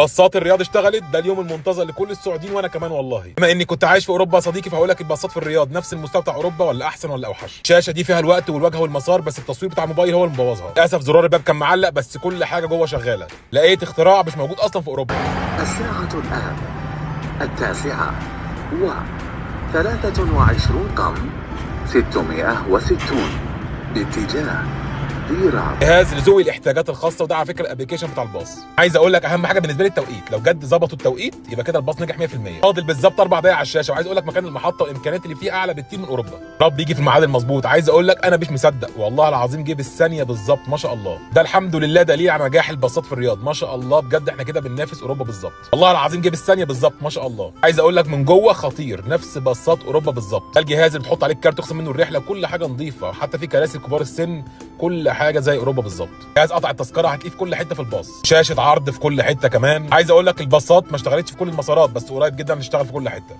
باصات الرياض اشتغلت، ده اليوم المنتظر لكل السعوديين وانا كمان والله. بما اني كنت عايش في اوروبا يا صديقي فهقول لك الباصات في الرياض نفس المستوى بتاع اوروبا ولا احسن ولا اوحش. الشاشه دي فيها الوقت والواجهه والمسار، بس التصوير بتاع الموبايل هو اللي مبوظها. للاسف زرار الباب كان معلق، بس كل حاجه جوه شغاله. لقيت اختراع مش موجود اصلا في اوروبا. الساعه الان 9:23 قم 660 باتجاه الرياض. جهاز لذوي الاحتياجات الخاصه، وده على فكره الابلكيشن بتاع الباص. عايز اقول لك اهم حاجه بالنسبه لي التوقيت، لو جد ظبطوا التوقيت يبقى كده الباص نجح 100%. فاضل بالظبط 4 دقايق على الشاشه، وعايز اقول لك مكان المحطه والامكانيات اللي فيه اعلى بكتير من اوروبا. رب يجي في الميعاد المظبوط. عايز اقول لك انا مش مصدق والله العظيم، جه بالثانيه بالظبط ما شاء الله. ده الحمد لله دليل على نجاح الباصات في الرياض ما شاء الله. بجد احنا كده بننافس اوروبا بالظبط، والله العظيم جه بالثانيه بالظبط ما شاء الله. عايز اقول لك من جوه خطير، نفس باصات اوروبا بالظبط. ده الجهاز اللي بتحط عليه الكارت تخصم منه الرحله، كل حاجه نظيفه، حتى في كراسي كبار السن، كل حاجه زي اوروبا بالظبط. جهاز قطع التذكره هتلاقيه في كل حته في الباص، شاشه عرض في كل حته كمان. عايز اقول لك الباصات ما اشتغلتش في كل المسارات، بس قريب جدا هتشتغل في كل حته.